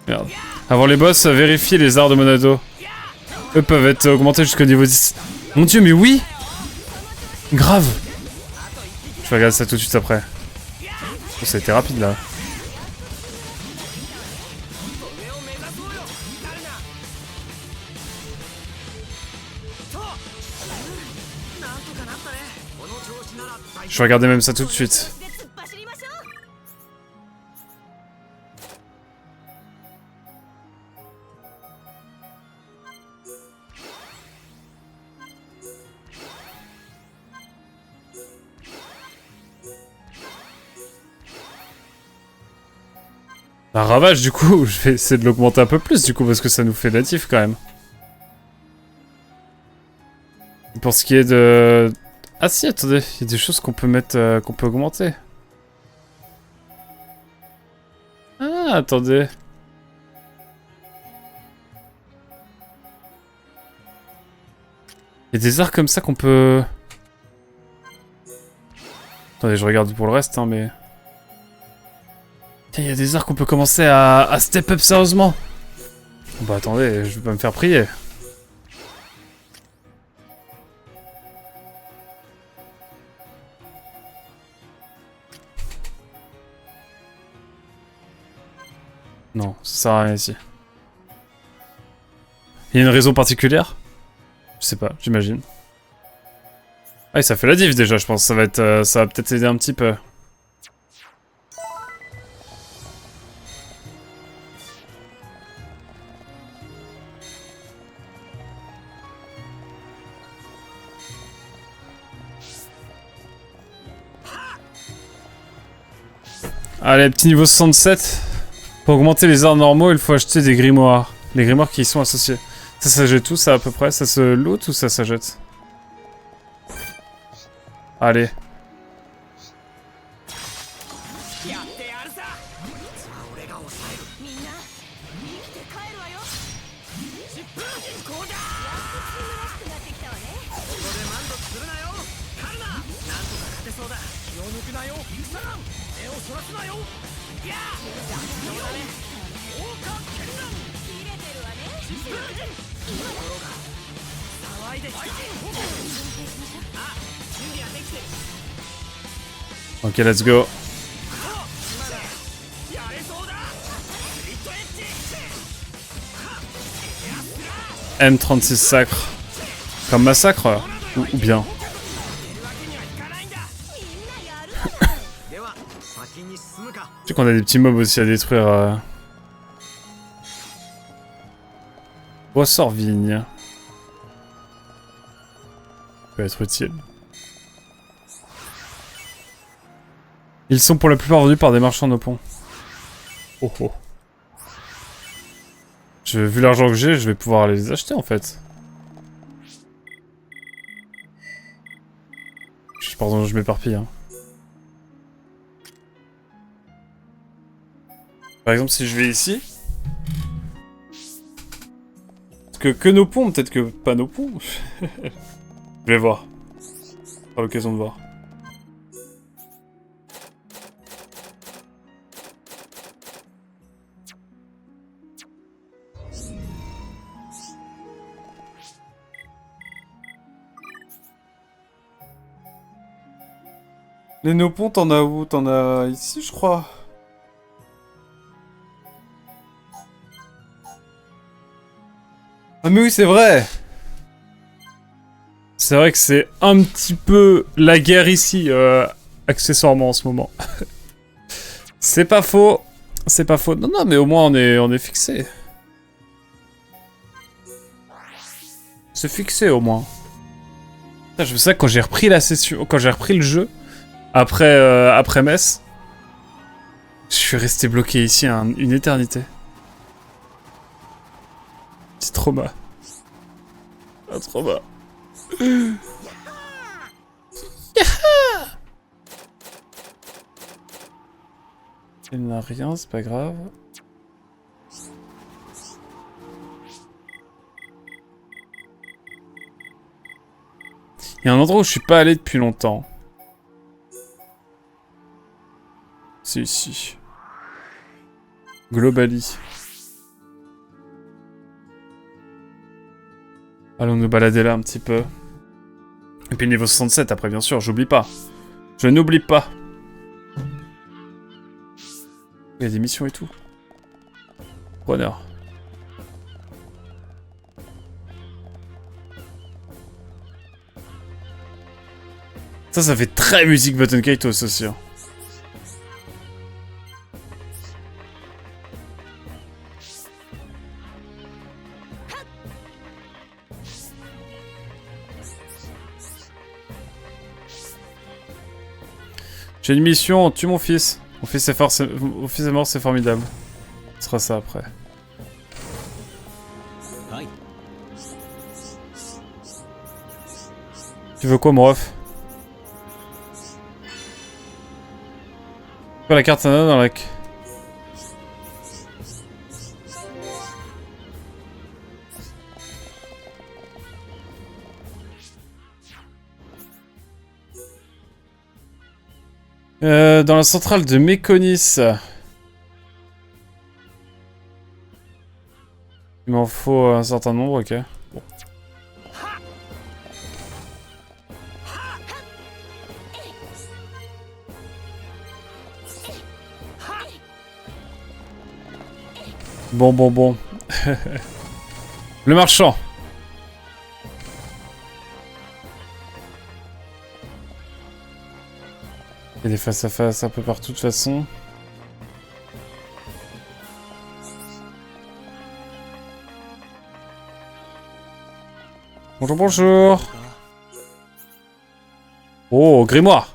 Merde. Avant les boss, vérifiez les arts de Monado. Eux peuvent être augmentés jusqu'au niveau 10. Mon dieu, mais oui! Grave! Je vais regarder ça tout de suite après. Oh, ça a été rapide là. Je vais regarder même ça tout de suite. La ravage du coup, je vais essayer de l'augmenter un peu plus du coup parce que ça nous fait natif quand même. Pour ce qui est de... Ah si, attendez, il y a des choses qu'on peut mettre, qu'on peut augmenter. Ah, attendez. Il y a des arts comme ça qu'on peut... Attendez, je regarde pour le reste, hein, mais... Il y a des arts qu'on peut commencer à step up sérieusement. Bah attendez, je vais pas me faire prier. Non, ça sert à rien ici. Il y a une raison particulière? Je sais pas, j'imagine. Ah, et ça fait la diff déjà, je pense. Ça va être, ça va peut-être aider un petit peu. Allez, petit niveau 67. Pour augmenter les arts normaux, il faut acheter des grimoires. Les grimoires qui y sont associés. Ça s'achète où, ça, à peu près? Ça se loot ou ça s'achète? Allez. Ok, let's go. M36 sacre. Comme massacre ou bien. Je sais qu'on a des petits mobs aussi à détruire. Ressort vigne. Peut être utile. Ils sont pour la plupart vendus par des marchands de pont. Oh oh. Vu l'argent que j'ai, je vais pouvoir aller les acheter en fait. Pardon, je m'éparpille. Hein. Par exemple, si je vais ici... Parce que nos ponts, peut-être que pas nos ponts. Je vais voir. Pas l'occasion de voir. Les no-ponts, t'en as où? T'en as ici, je crois. Ah mais oui, c'est vrai! C'est vrai que c'est un petit peu la guerre ici, accessoirement en ce moment. C'est pas faux. C'est pas faux. Non, non, mais au moins on est fixé. C'est fixé au moins. Putain, je sais que quand j'ai repris la session, quand j'ai repris le jeu, après Metz, je suis resté bloqué ici une éternité. Petit trauma. Un trauma. Il n'a rien, c'est pas grave. Il y a un endroit où je suis pas allé depuis longtemps. C'est ici. Globally. Allons nous balader là un petit peu. Et puis niveau 67 après, bien sûr, j'oublie pas. Je n'oublie pas. Il y a des missions et tout. Runner. Ça fait très musique Button Kaitos aussi. Hein. J'ai une mission, tue mon fils. Mon fils est mort, c'est formidable. Ce sera ça après. Tu veux quoi, mon ref? La carte Sana dans la... dans la centrale de Méconis. Il m'en faut un certain nombre, ok. Bon. Bon. Le marchand. Il y a des face à face un peu partout de toute façon. Bonjour. Oh, grimoire.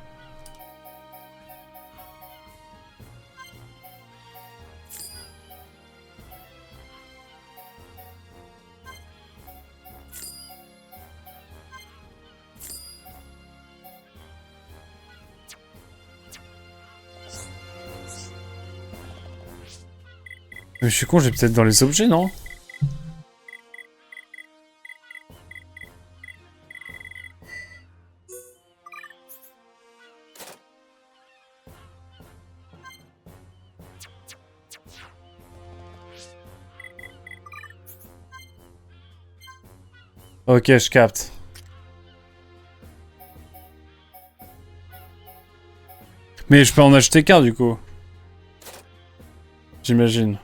Mais je suis con, j'ai peut-être dans les objets, non? Ok, je capte. Mais je peux en acheter qu'un du coup. J'imagine.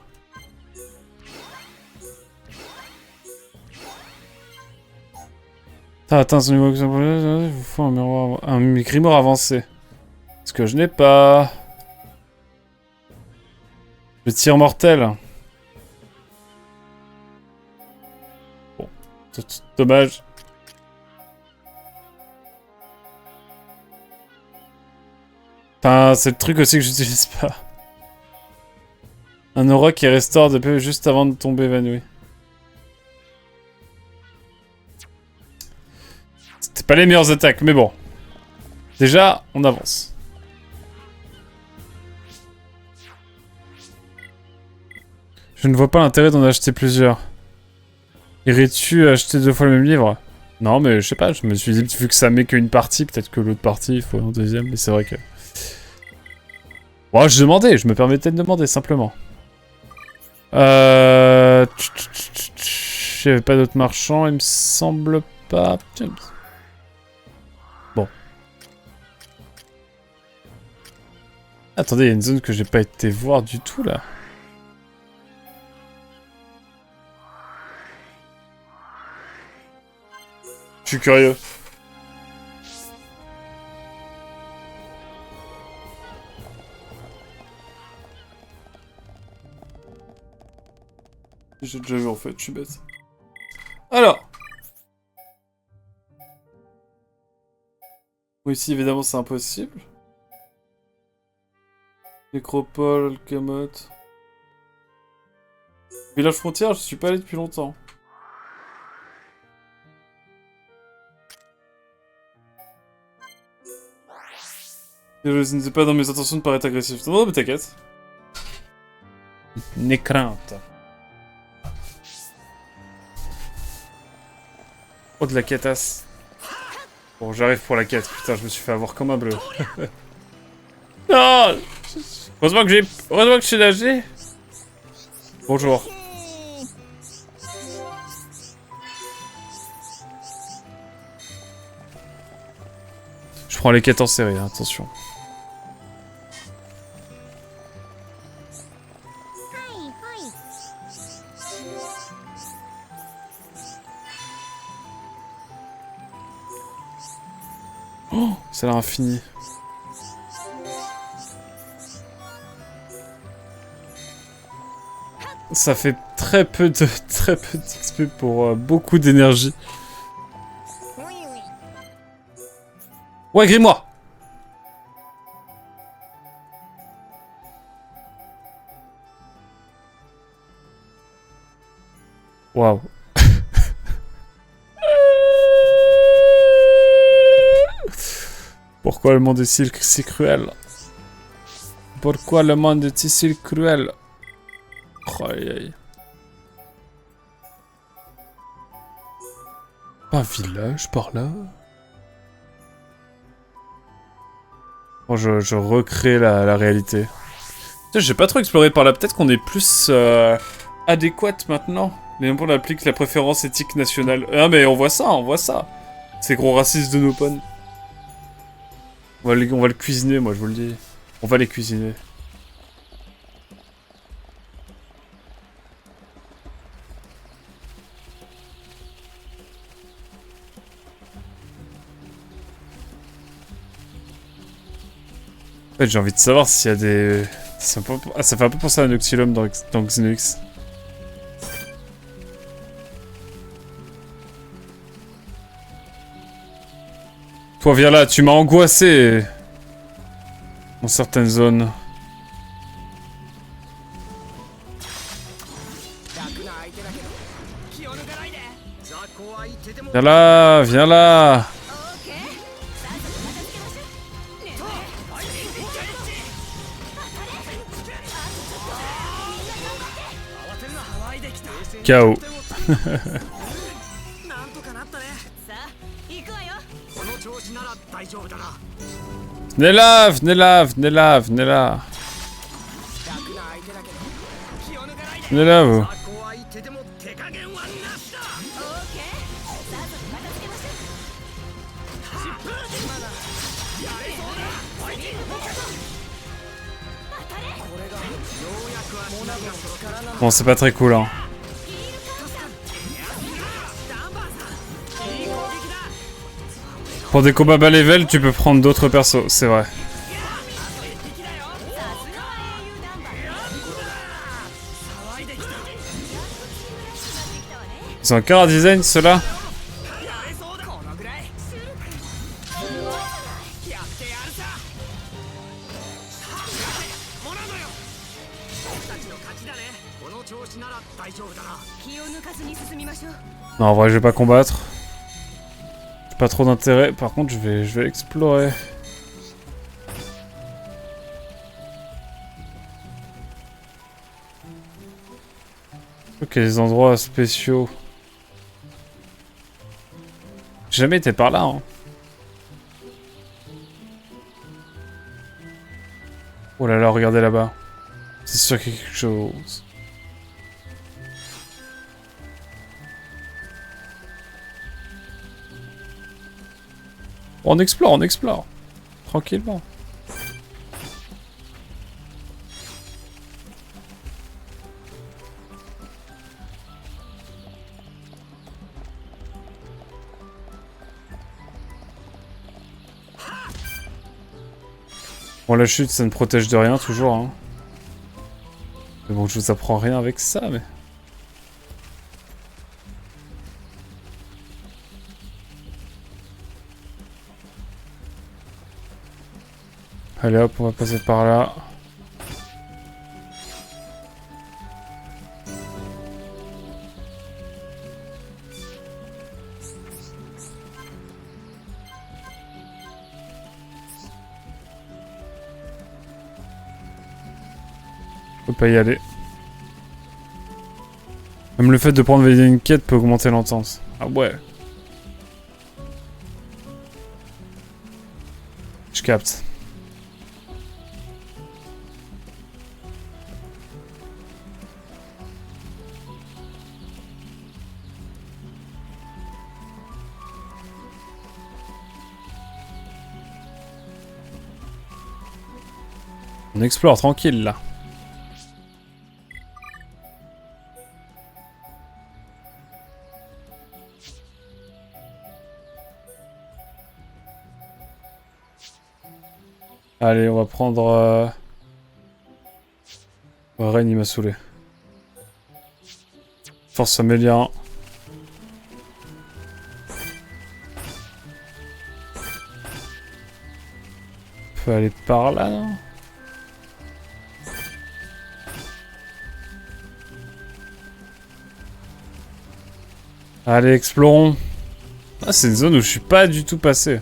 T'as atteint ce niveau, il vous faut un miroir, un grimoire avancé. Ce que je n'ai pas. Le tir mortel. Bon, dommage. Putain, c'est le truc aussi que j'utilise pas. Un aura qui restaure de peu juste avant de tomber évanoui. C'était pas les meilleures attaques, mais bon. Déjà, on avance. Je ne vois pas l'intérêt d'en acheter plusieurs. Irais-tu acheter 2 fois le même livre? Non, mais je sais pas, je me suis dit, vu que ça met qu'une partie, peut-être que l'autre partie, il faut un deuxième, mais c'est vrai que... Bon, je demandais, je me permettais de demander, simplement. J'avais pas d'autres marchands, il me semble pas... Bon. Attendez, il y a une zone que j'ai pas été voir du tout, là. Je suis curieux. J'ai déjà vu en fait, je suis bête. Alors. Oui, ici évidemment c'est impossible. Nécropole, Camotte. Village frontière, je suis pas allé depuis longtemps. Je n'étais pas dans mes intentions de paraître agressif. Non, mais t'inquiète. N'aie crainte. Oh, de la quêtasse. Bon, j'arrive pour la quête. Putain, je me suis fait avoir comme un bleu. Non. Heureusement que je sais nager. Bonjour. prends les quêtes en série, hein, attention. Oh, ça a l'air infini. Ça fait très peu d'XP pour beaucoup d'énergie. Ouais, grille-moi. Waouh. Pourquoi le monde est si cruel? Pourquoi le monde est si cruel? Oh, aïe, aïe. Un village par là. Bon, je recrée la réalité. J'ai pas trop exploré par là. Peut-être qu'on est plus adéquate maintenant. Mais on applique la préférence éthique nationale. Ah mais on voit ça, on voit ça. Ces gros racistes de nos pons. On va le cuisiner, moi je vous le dis. On va les cuisiner. En fait, j'ai envie de savoir s'il y a des... Ça fait un peu penser à un Noctilum dans Xenox. Toi, viens là, tu m'as angoissé. Dans certaines zones. Viens là, viens là. KO. Venez là, venez là, venez là, venez là. Venez là, vous. Bon, c'est pas très cool, hein. Pour des combats bas level, tu peux prendre d'autres persos, c'est vrai. Ils ont un car design, ceux-là? Non, en vrai, je vais pas combattre. J'ai pas trop d'intérêt. Par contre, je vais explorer. Ok, des endroits spéciaux. J'ai jamais été par là, hein. Oh là là, regardez là-bas. C'est sûr qu'il y a quelque chose. On explore, on explore. Tranquillement. Bon, la chute, ça ne protège de rien, toujours, hein. Mais bon, je vous apprends rien avec ça, mais... Allez hop, on va passer par là. Faut pas y aller. Même le fait de prendre valider une quête peut augmenter l'entente. Ah ouais. Je capte. On explore tranquille là. Allez, on va prendre... Ren, il m'a saoulé. Force Amélia. On peut aller par là, non? Allez, explorons. Ah, c'est une zone où je suis pas du tout passé.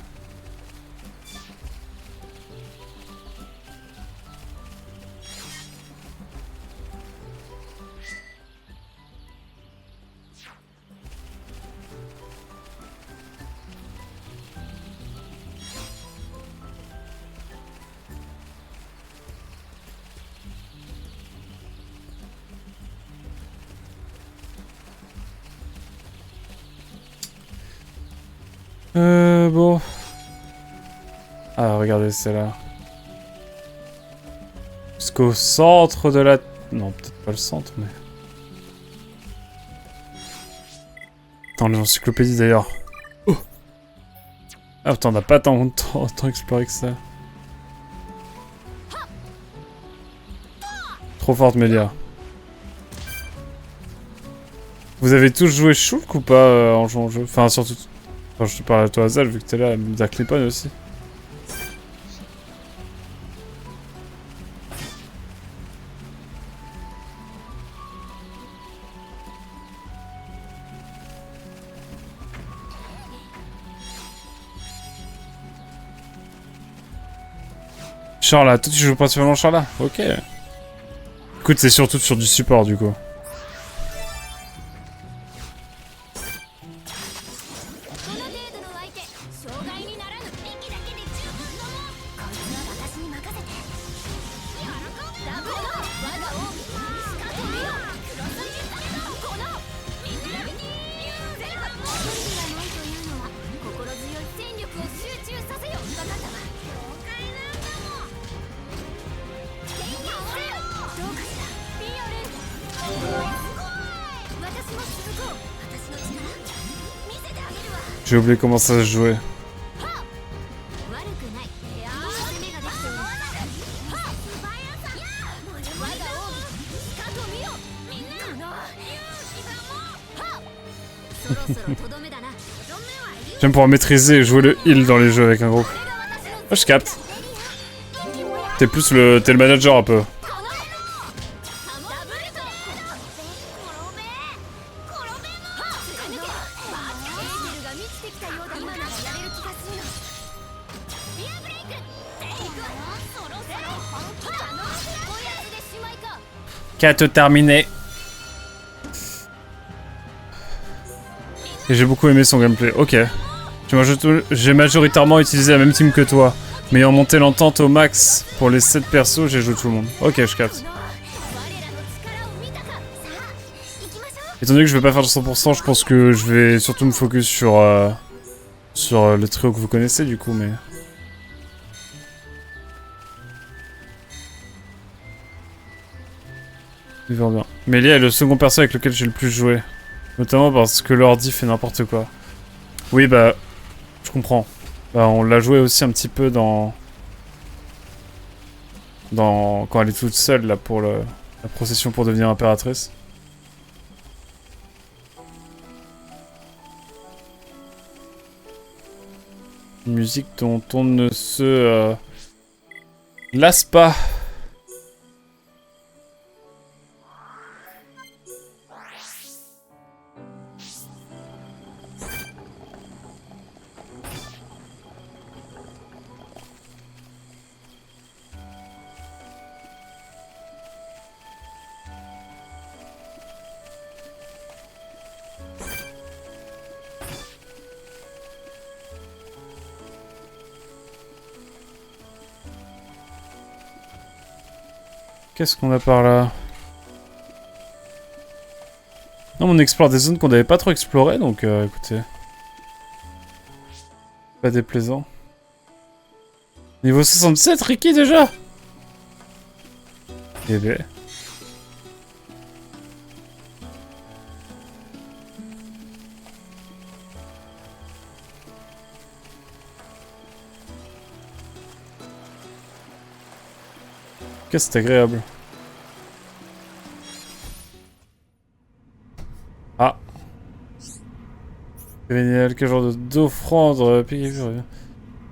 Bon. Ah, regardez, c'est là. Jusqu'au centre de la... Non, peut-être pas le centre, mais... Attends, l'encyclopédie d'ailleurs. Oh, ah, putain, on n'a pas tant exploré que ça. Trop forte, Mélia. Vous avez tous joué Shulk ou pas en jouant au jeu? Enfin, surtout... Enfin, je te parle à toi, Azal, vu que t'es là, Dark Nippon aussi. Charla, toi tu joues principalement Charla? Ok. Écoute, c'est surtout sur du support du coup. J'ai oublié comment ça se jouait. J'aime pouvoir maîtriser et jouer le heal dans les jeux avec un groupe. Oh, je capte. T'es plus le... T'es le manager un peu. Quête terminée. Et j'ai beaucoup aimé son gameplay. Ok. J'ai majoritairement utilisé la même team que toi. Mais ayant monté l'entente au max pour les 7 persos, j'ai joué tout le monde. Ok, je capte. Étant donné que je vais pas faire de 100%, je pense que je vais surtout me focus sur le trio que vous connaissez du coup, mais... Il va bien. Mélia est le second perso avec lequel j'ai le plus joué. Notamment parce que l'ordi fait n'importe quoi. Oui, bah... Je comprends. Bah, on l'a joué aussi un petit peu dans... Quand elle est toute seule, là, pour la procession pour devenir impératrice. Une musique dont on ne se... lasse pas. Qu'est-ce qu'on a par là? Non, on explore des zones qu'on n'avait pas trop explorées, donc écoutez. Pas déplaisant. Niveau 67, Ricky déjà? Eh ben. Qu'est-ce que c'est agréable. Ah. Quel genre d'offrande piqué.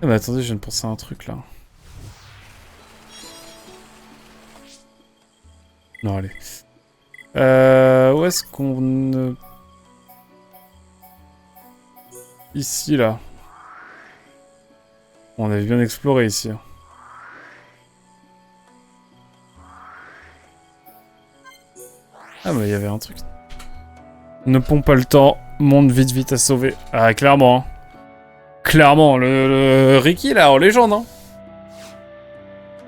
Ah mais attendez, je viens de penser à un truc là. Non, allez. Où est-ce qu'on... Ici, là. On avait bien exploré ici. Ah mais il y avait un truc. Ne pompe pas le temps, monte vite vite à sauver. Ah clairement. Hein. Clairement, le Ricky là, en légende. Hein.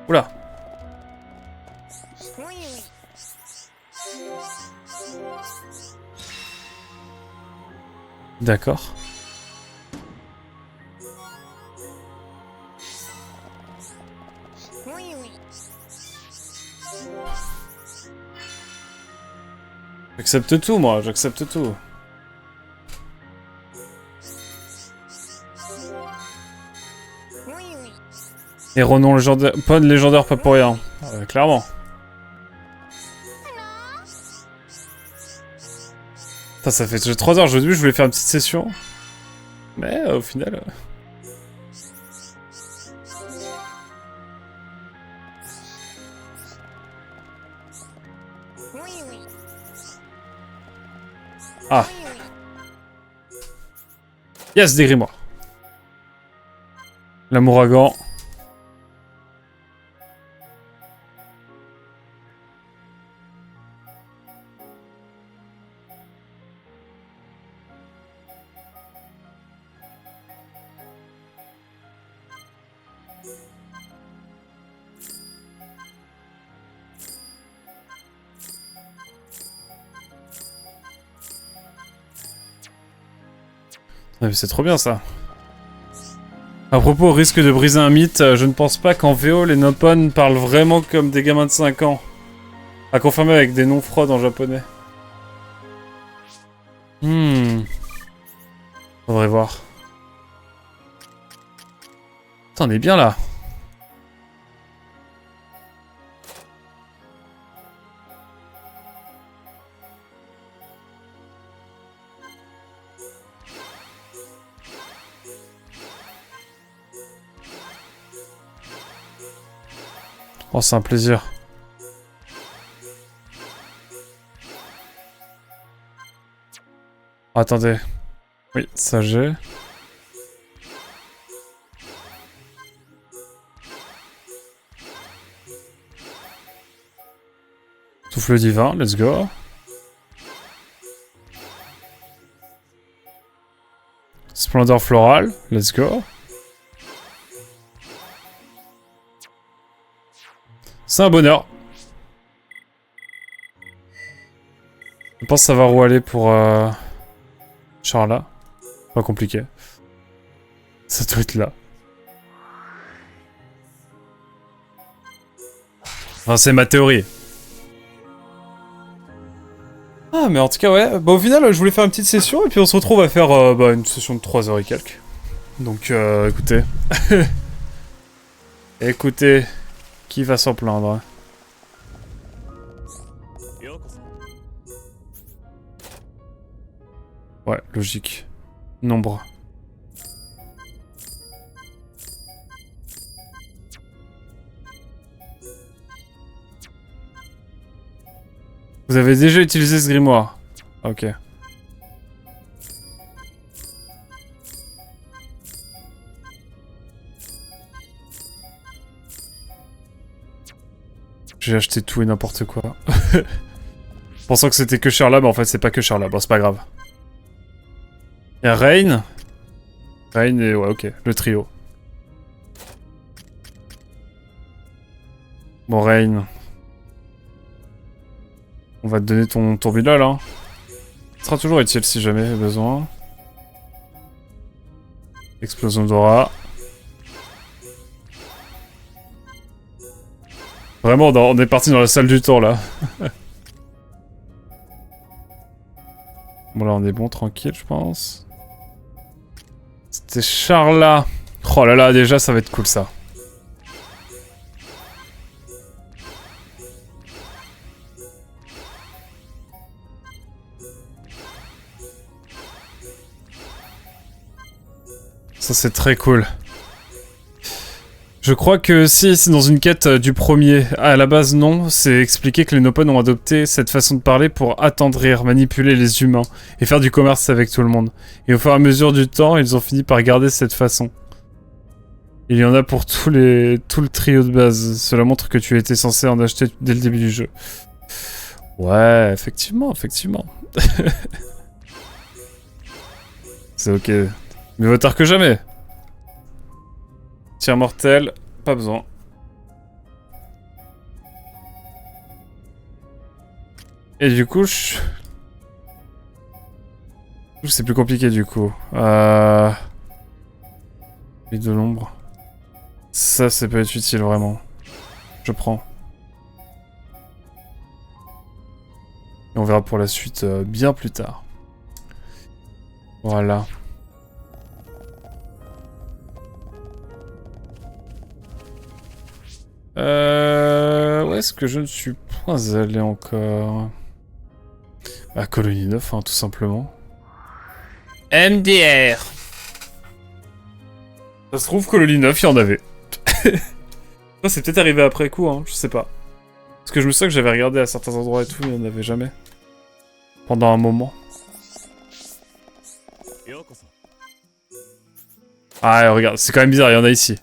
Oula. D'accord. J'accepte tout, moi, j'accepte tout. Et Ronan légendaire, pas de légendaire, pas pour rien. Clairement. Putain, ça fait déjà 3 heures aujourd'hui, je voulais faire une petite session. Mais au final... Ah. Yes, des grimoires. L'amouragan. C'est trop bien ça. À propos, au risque de briser un mythe, je ne pense pas qu'en VO, les Nopon parlent vraiment comme des gamins de 5 ans. À confirmer avec des noms fraudes en japonais. Faudrait voir. Putain, on est bien là. Oh, c'est un plaisir. Attendez. Oui, ça j'ai. Souffle divin, let's go. Splendeur florale, let's go. C'est un bonheur. Je pense savoir où aller pour Charla. Pas compliqué. Ça doit être là. Enfin, c'est ma théorie. Ah, mais en tout cas, ouais. Bah, au final, je voulais faire une petite session et puis on se retrouve à faire une session de 3 heures et quelques. Donc, écoutez. Écoutez. Qui va s'en plaindre? Ouais, logique. Nombre. Vous avez déjà utilisé ce grimoire? Ok. J'ai acheté tout et n'importe quoi. Pensant que c'était que Charla, mais en fait c'est pas que Charla. Bon, c'est pas grave. Y'a Rain. Rain et ouais, ok, le trio. Bon, Rain. On va te donner ton tourbillol, hein. Ce sera toujours utile si jamais besoin. Explosion d'aura. Vraiment, on est parti dans la salle du temps, là. Bon, là, on est bon, tranquille, je pense. C'était Charla. Oh là là, déjà, ça va être cool, ça. Ça, c'est très cool. Je crois que si c'est dans une quête du premier, à la base non, c'est expliqué que les Nopon ont adopté cette façon de parler pour attendrir, manipuler les humains et faire du commerce avec tout le monde. Et au fur et à mesure du temps, ils ont fini par garder cette façon. Il y en a pour tout le trio de base. Cela montre que tu étais censé en acheter dès le début du jeu. Ouais, effectivement, effectivement. C'est ok. Mais vaut tard que jamais. Tir mortel, pas besoin. Et du coup, c'est plus compliqué du coup. Et de l'ombre. Ça peut être utile vraiment. Je prends. Et on verra pour la suite bien plus tard. Voilà. Où est-ce que je ne suis pas allé encore? À Colonie 9, hein, tout simplement. MDR. Ça se trouve, Colonie 9, il y en avait. Ça, c'est peut-être arrivé après coup, hein, je sais pas. Parce que je me souviens que j'avais regardé à certains endroits et tout, mais il n'y en avait jamais. Pendant un moment. Ah, regarde, c'est quand même bizarre, il y en a ici.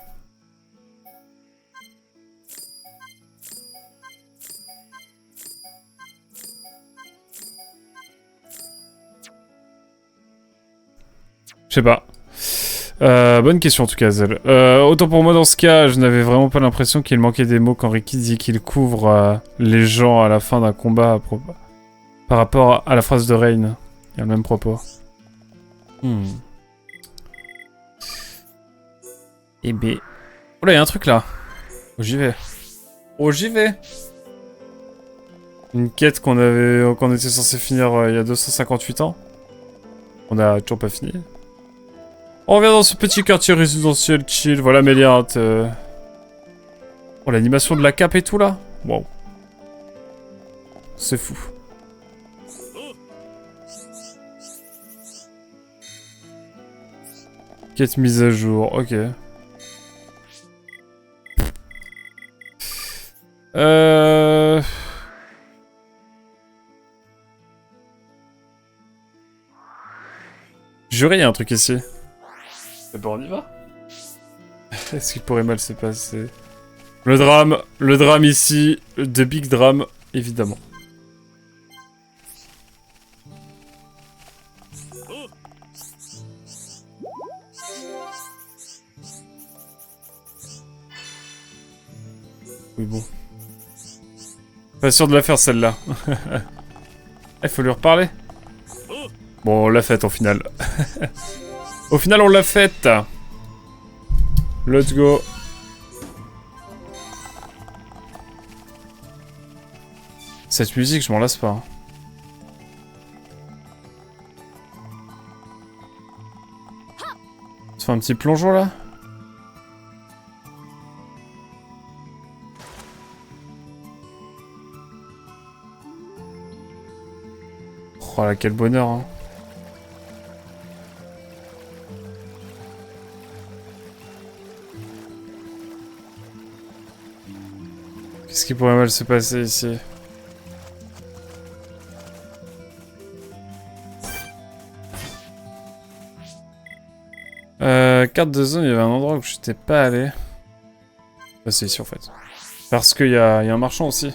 Je sais pas. Bonne question en tout cas, Zel. Autant pour moi dans ce cas, je n'avais vraiment pas l'impression qu'il manquait des mots quand Ricky dit qu'il couvre les gens à la fin d'un combat par rapport à la phrase de Rain. Il y a le même propos. Eh ben... Oh là, il y a un truc là. Oh, j'y vais. Oh, j'y vais. Une quête qu'on était censé finir il y a 258 ans. On a toujours pas fini. On revient dans ce petit quartier résidentiel chill. Voilà Méliante. Oh, l'animation de la cape et tout là. Wow. C'est fou. Quête mise à jour. Ok. Juré, il y a un truc ici. D'abord, on y va. Est-ce qu'il pourrait mal se passer? Le drame ici, de big drame, évidemment. Oui, bon. Pas sûr de la faire celle-là. Il faut lui reparler. Bon, on l'a faite au final. Au final, on l'a faite. Let's go. Cette musique, je m'en lasse pas. Hein. On se fait un petit plongeon là. Oh là, quel bonheur, hein. Qu'est-ce qui pourrait mal se passer ici? Carte de zone, il y avait un endroit où je n'étais pas allé. Bah, c'est ici en fait. Parce qu'il y a un marchand aussi.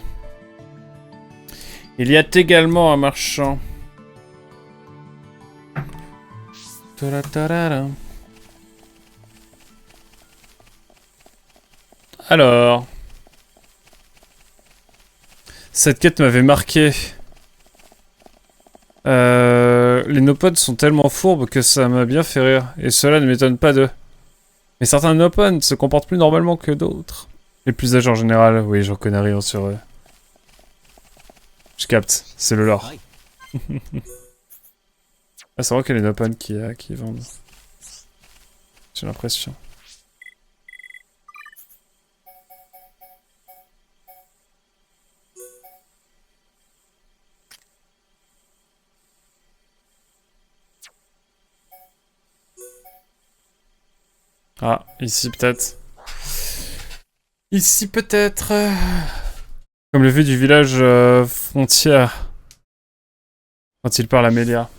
Il y a également un marchand. Alors... Cette quête m'avait marqué. Les Nopon sont tellement fourbes que ça m'a bien fait rire. Et cela ne m'étonne pas d'eux. Mais certains Nopon se comportent plus normalement que d'autres. Les plus âgés en général, oui, j'en connais rien sur eux. Je capte, c'est le lore. Ah, c'est vrai qu'il y a les Nopan qui vendent. J'ai l'impression. Ah, ici peut-être. Ici peut-être. Comme le vu du village frontière. Quand il parle à Mélia.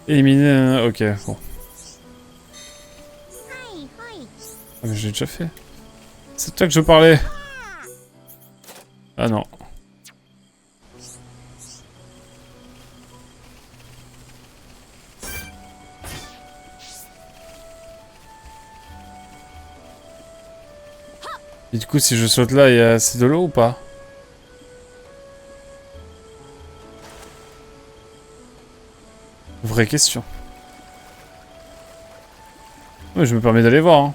Éliminer. Ok, bon. Ah, mais j'ai déjà fait. C'est de toi que je parlais. Ah non. Et du coup, si je saute là, il y a assez de l'eau ou pas? Vraie question. Ouais, je me permets d'aller voir. Hein.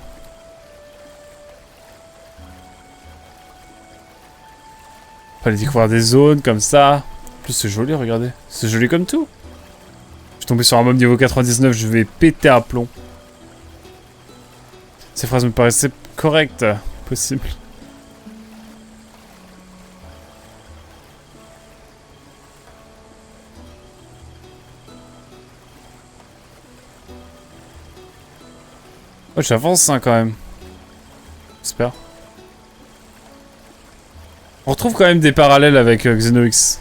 Fallait découvrir des zones comme ça. En plus, c'est joli, regardez. C'est joli comme tout. Je suis tombé sur un mob niveau 99, je vais péter un plomb. Ces phrases me paraissaient correctes. Possible. Ouais, j'avance hein, quand même. J'espère. On retrouve quand même des parallèles avec Xenox.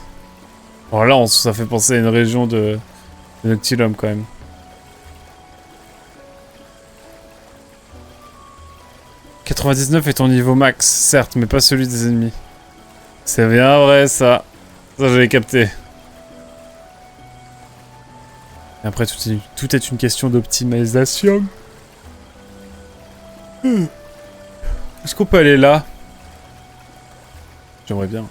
Alors là, ça fait penser à une région de Noctilum quand même. « 99 est ton niveau max, certes, mais pas celui des ennemis. » C'est bien vrai, ça. Ça, j'avais capté. Et après, tout est une question d'optimisation. Est-ce qu'on peut aller là? J'aimerais bien.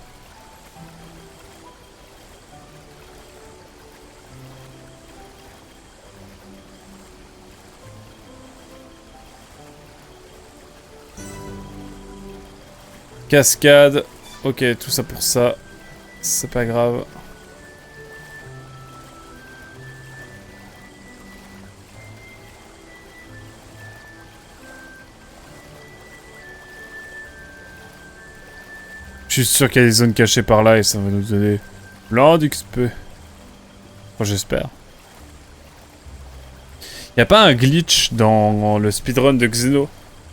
Cascade. Ok, tout ça pour ça. C'est pas grave. Je suis sûr qu'il y a des zones cachées par là et ça va nous donner plein d'XP. Enfin, j'espère. Y'a pas un glitch dans le speedrun de Xeno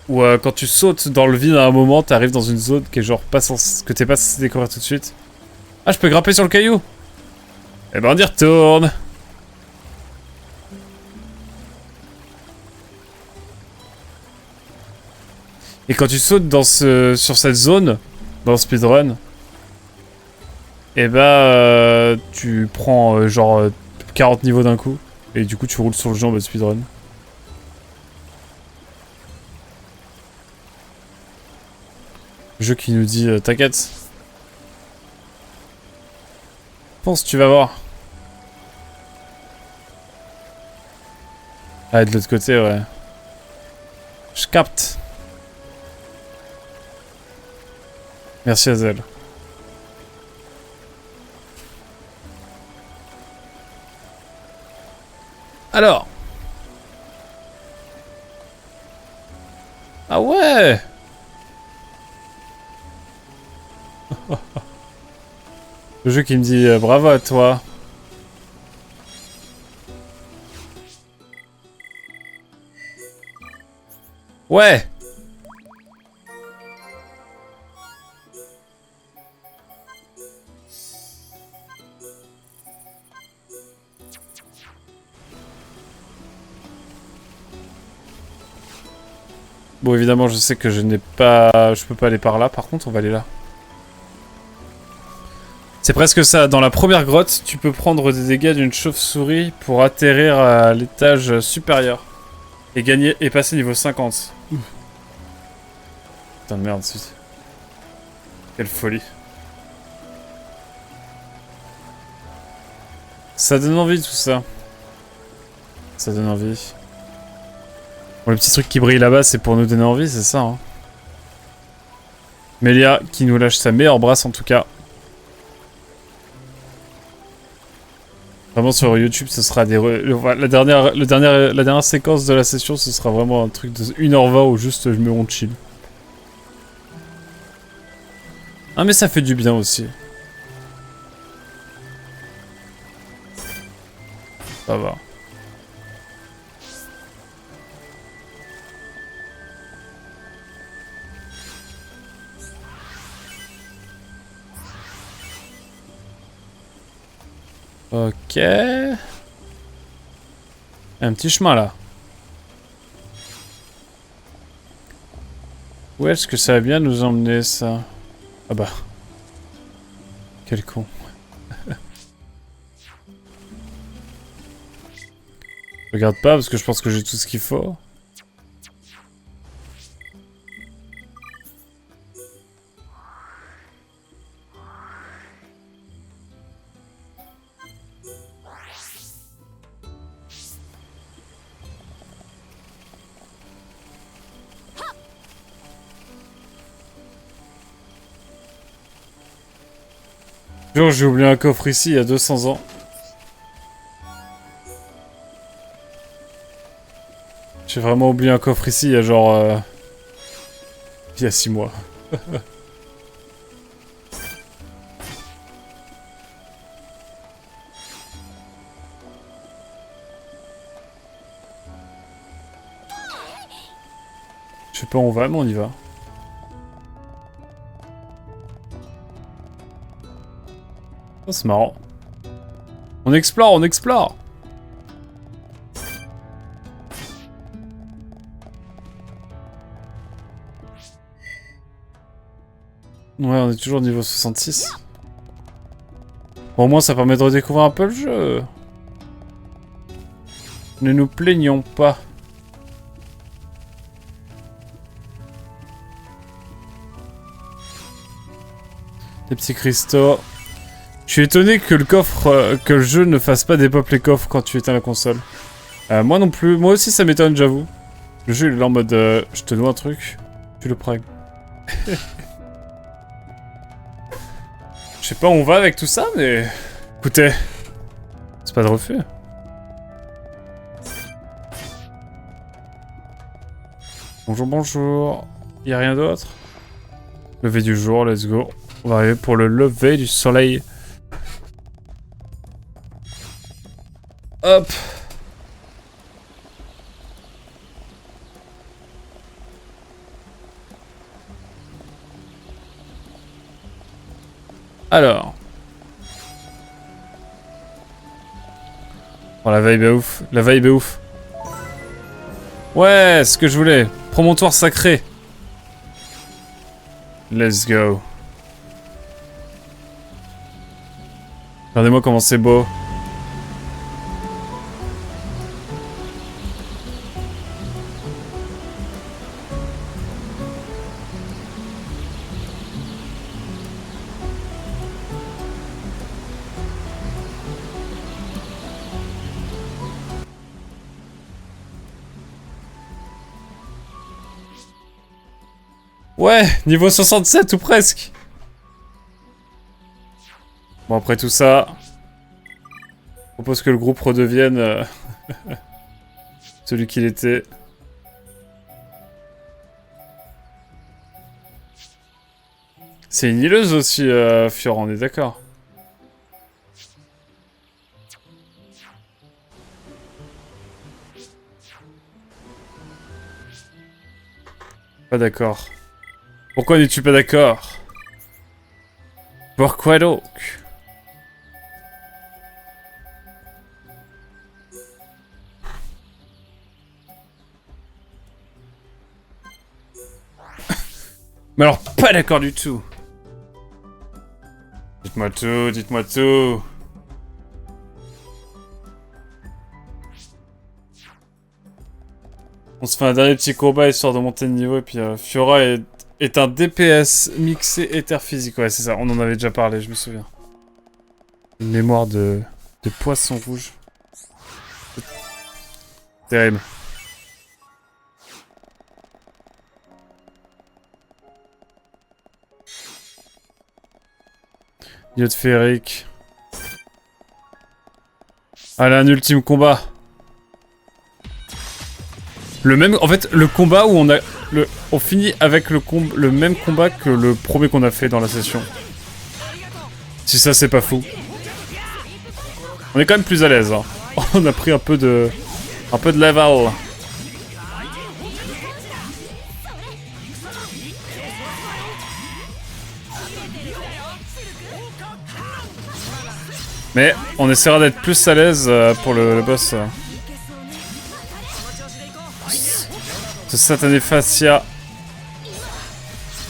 où quand tu sautes dans le vide à un moment, t'arrives dans une zone qui est genre pas censé, que t'es pas censé découvrir tout de suite. Ah, je peux grimper sur le caillou. Eh ben on y retourne. Et quand tu sautes dans sur cette zone, dans le speedrun, et bah tu prends genre 40 niveaux d'un coup. Et du coup tu roules sur le jeu en mode speedrun. Le jeu qui nous dit t'inquiète. Pense, tu vas voir. Ah, de l'autre côté, ouais. Je capte. Merci Azel. Alors. Ah ouais. Le jeu qui me dit bravo à toi. Ouais. Bon, évidemment, je sais que je n'ai pas... Je peux pas aller par là. Par contre, on va aller là. C'est presque ça. Dans la première grotte, tu peux prendre des dégâts d'une chauve-souris pour atterrir à l'étage supérieur. Et gagner... Et passer niveau 50. Putain de merde, suite. Quelle folie. Ça donne envie tout ça. Ça donne envie. Bon, le petit truc qui brille là-bas, c'est pour nous donner envie, c'est ça. Hein. Melia qui nous lâche sa meilleure brasse en tout cas. Vraiment sur YouTube, ce sera des... la dernière séquence de la session, ce sera vraiment un truc de 1h20 où juste je me rends chill. Ah mais ça fait du bien aussi. Ça va. Ok. Un petit chemin là. Où est-ce que ça va bien nous emmener ça? Ah bah. Quel con. Je regarde pas parce que je pense que j'ai tout ce qu'il faut. Genre j'ai oublié un coffre ici il y a 200 ans. J'ai vraiment oublié un coffre ici il y a genre... il y a 6 mois. Je sais pas où on va mais on y va. Oh, c'est marrant. On explore, on explore. Ouais, on est toujours niveau 66. Bon, au moins, ça permet de redécouvrir un peu le jeu. Ne nous plaignons pas. Des petits cristaux. Je suis étonné que le coffre, que le jeu ne fasse pas dépop les coffres quand tu éteins la console. Moi non plus. Moi aussi, ça m'étonne, j'avoue. Le jeu, il est là en mode, je te dois un truc. Tu le prends. Je sais pas où on va avec tout ça, mais... Écoutez, c'est pas de refus. Bonjour, bonjour. Y'a rien d'autre? Lever du jour, let's go. On va arriver pour le lever du soleil. Hop. Alors. Oh, la vibe est ouf. La vibe est ouf. Ouais, ce que je voulais. Promontoire sacré. Let's go. Regardez-moi comment c'est beau. Ouais, niveau 67 ou presque. Bon, après tout ça, je propose que le groupe redevienne celui qu'il était. C'est une îleuse aussi, Fiora, on est d'accord. Pas d'accord. Pourquoi n'es-tu pas d'accord? Pourquoi donc? Mais alors, pas d'accord du tout. Dites-moi tout, dites-moi tout. On se fait un dernier petit combat histoire de monter de niveau et puis Fiora est un DPS mixé éther physique. Ouais, c'est ça, on en avait déjà parlé, je me souviens. Une mémoire de Des poissons rouges. Terrible. Yacht féerique. Allez, un ultime combat. Le même, en fait, le combat où on finit avec le même combat que le premier qu'on a fait dans la session. Si ça, c'est pas fou. On est quand même plus à l'aise. Hein. On a pris un peu de level. Mais on essaiera d'être plus à l'aise pour le boss. Ce satané fascia.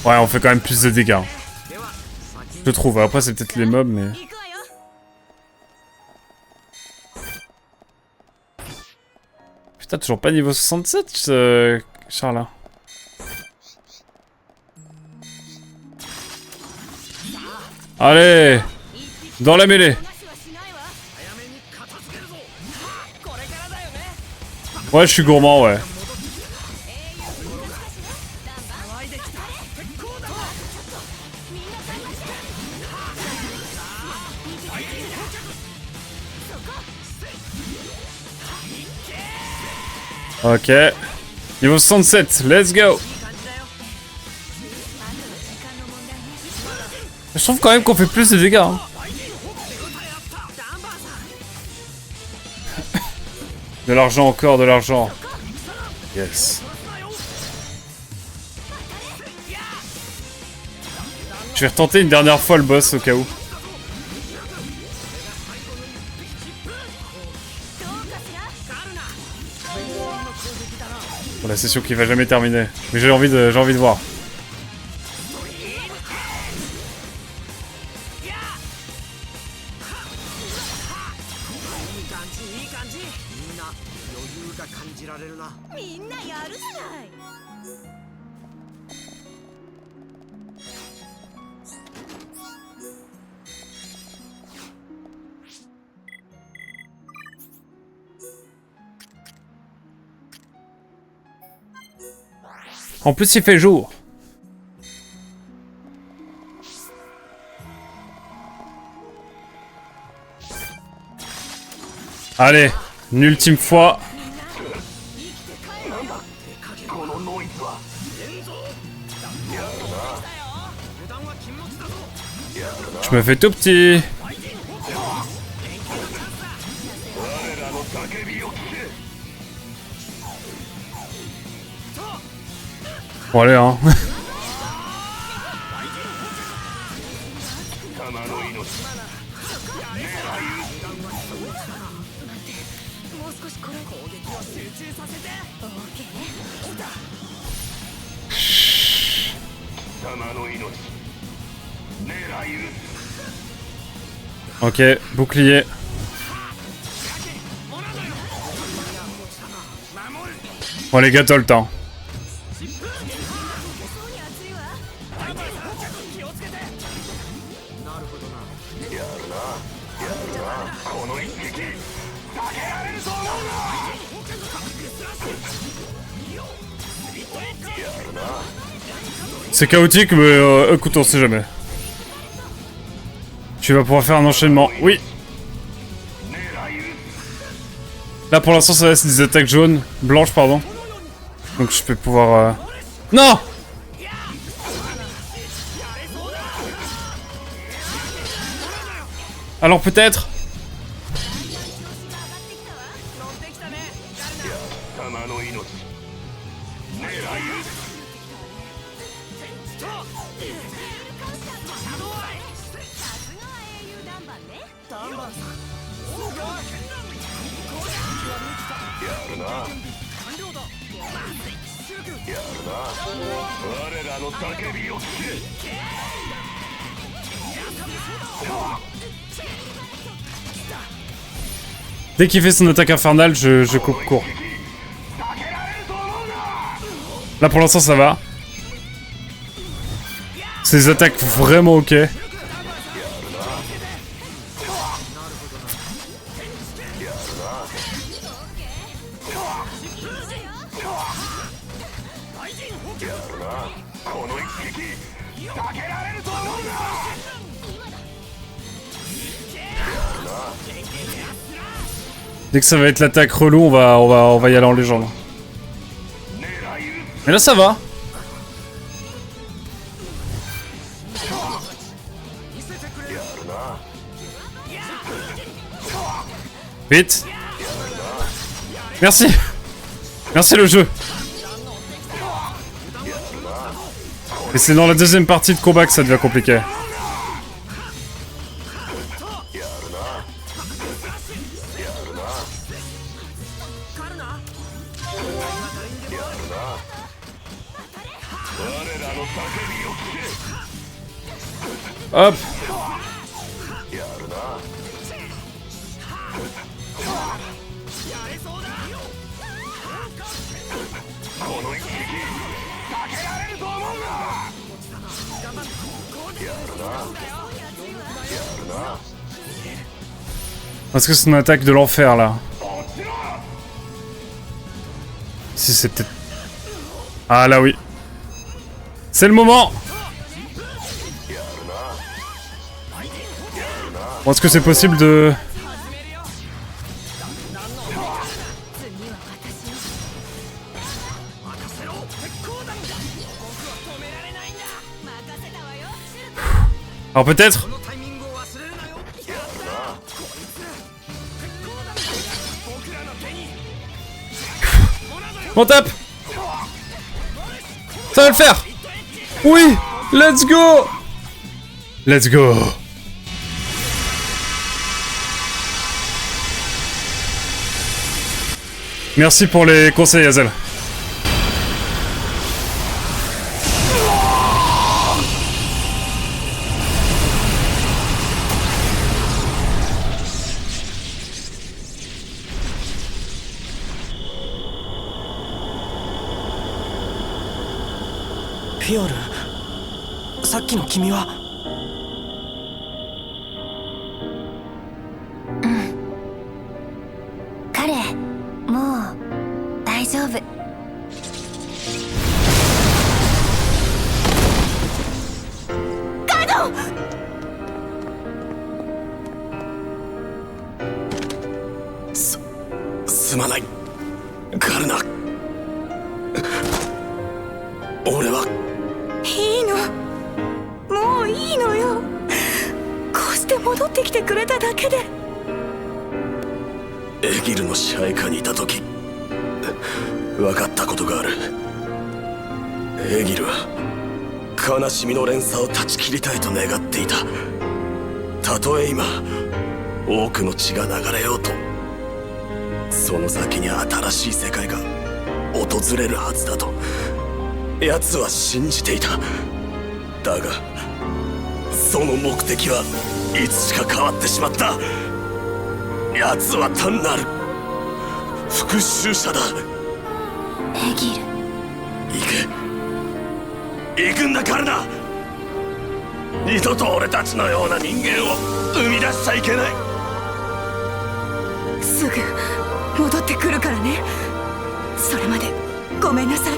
Ouais, on fait quand même plus de dégâts. Je trouve. Après, c'est peut-être les mobs, mais... Putain, toujours pas niveau 67, Charles. Allez! Dans la mêlée! Ouais, je suis gourmand, ouais. Ok. Niveau 67, let's go! Je trouve quand même qu'on fait plus de dégâts. Hein. De l'argent encore, de l'argent. Yes. Je vais retenter une dernière fois le boss au cas où. Pour la session qui va jamais terminer. Mais j'ai envie de voir. En plus, il fait jour. Allez, une ultime fois. Je me fais tout petit. Bon allez hein. Ok, bouclier. Bon les gars, t'as le temps. C'est chaotique, mais écoute, on sait jamais. Tu vas pouvoir faire un enchaînement. Oui. Là, pour l'instant, ça c'est des attaques jaunes. Blanches, pardon. Donc, je peux pouvoir... Non! Alors, peut-être... Dès qu'il fait son attaque infernale, je coupe court. Là pour l'instant ça va. Ses attaques vraiment ok. Dès que ça va être l'attaque relou, on va y aller en légende. Mais là ça va. Vite. Merci. Merci le jeu. Et c'est dans la deuxième partie de combat que ça devient compliqué. Hop. Est-ce que c'est une attaque de l'enfer là? Si c'est peut-être... Ah là oui. C'est le moment. Bon, est-ce que c'est possible de... Alors peut-être... On tape. Ça va le faire. Oui. Let's go. Let's go. Merci pour les conseils, Hazel. Fiora, さっきの君は。彼、もう大丈夫。ガード！すまない、カルナ。俺は。いいの、もういいのよ。こうして戻ってきてくれただけで。エギルの支配下にいた時分かったことがある。エギルは悲しみの連鎖を断ち切りたいと願っていた。たとえ今多くの血が流れようと、その先に新しい世界が訪れるはずだと奴は信じていた。だがその目的はいつしか変わってしまった。奴は単なる復讐者だ。エギル、行くんだカルナ。二度と俺たちのような人間を生み出しちゃいけない。すぐ戻ってくるからね。それまでごめんなさい。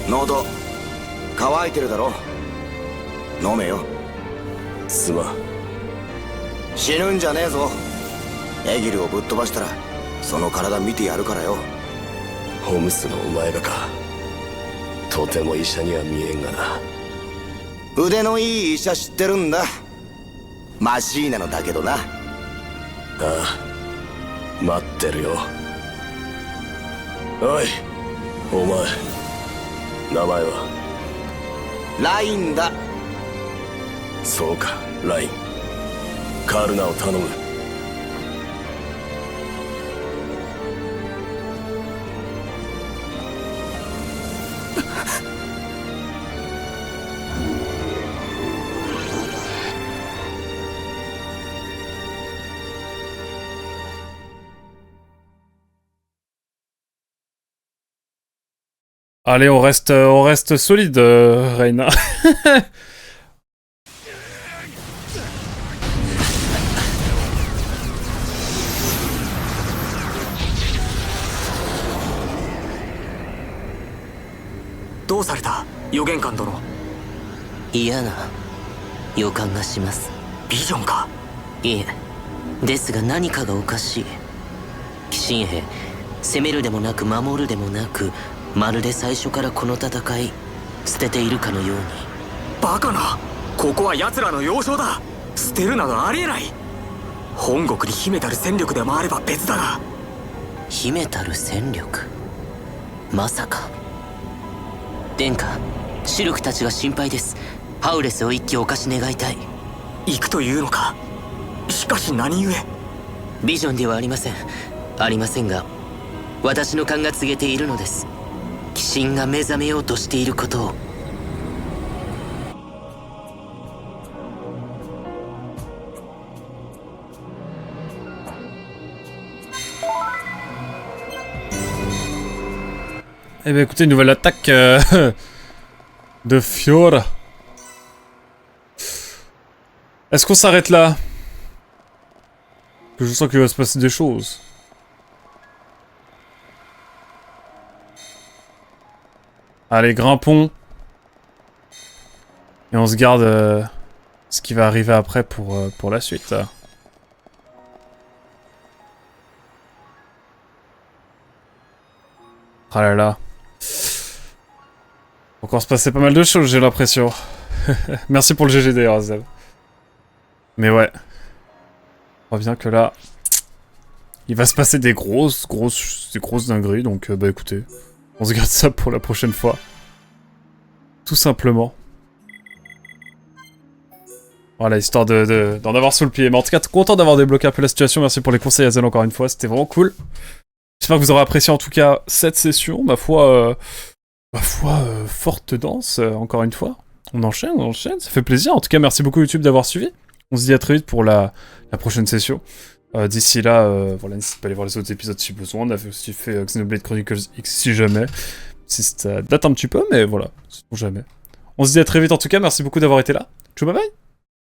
喉乾いてるだろ。飲めよ。すまん。死ぬんじゃねえぞ。エギルをぶっ飛ばしたらその体見てやるからよ。ホムスのお前がか。とても医者には見えんがな。腕のいい医者知ってるんだ。マシーナのだけどな。ああ、待ってるよ。おい、お前名前は？ラインだ。そうか、ライン。カルナを頼む。Allez, on reste solide, Reina. どうされた予言官殿。嫌な予感がします。ビジョンか。いえ、ですが何かがおかしい。鬼神兵、攻めるでもなく守るでもなく、まるで最初からこの戦い捨てているかのように。バカな、ここは奴らの要衝だ。捨てるなどありえない。本国に秘めたる戦力でもあれば別だが。秘めたる戦力、まさか。殿下、シルクたちが心配です。ハウレスを一気お貸し願いたい。行くというのか。しかし何故。ビジョンではありません。ありませんが、私の勘が告げているのです。鬼神が目覚めようとしていることを。Eh ben écoutez, nouvelle attaque de Fiora. Est-ce qu'on s'arrête là? Je sens qu'il va se passer des choses. Allez, grimpons. Et on se garde ce qui va arriver après pour la suite. Ah là là. Encore se passer pas mal de choses, j'ai l'impression. Merci pour le GG d'ailleurs, Zeb. Mais ouais. On voit bien que là, il va se passer des grosses dingueries, donc bah écoutez, on se garde ça pour la prochaine fois. Tout simplement. Voilà, histoire d'en avoir sous le pied. Mais en tout cas, content d'avoir débloqué un peu la situation. Merci pour les conseils, Azel, encore une fois. C'était vraiment cool. J'espère que vous aurez apprécié en tout cas cette session. Ma foi, forte danse, encore une fois. On enchaîne, ça fait plaisir. En tout cas, merci beaucoup YouTube d'avoir suivi. On se dit à très vite pour la prochaine session. D'ici là, voilà, n'hésitez pas à aller voir les autres épisodes si besoin. On avait aussi fait Xenoblade Chronicles X si jamais. Si ça date un petit peu, mais voilà, c'est pour jamais. On se dit à très vite en tout cas, merci beaucoup d'avoir été là. Ciao, bye bye.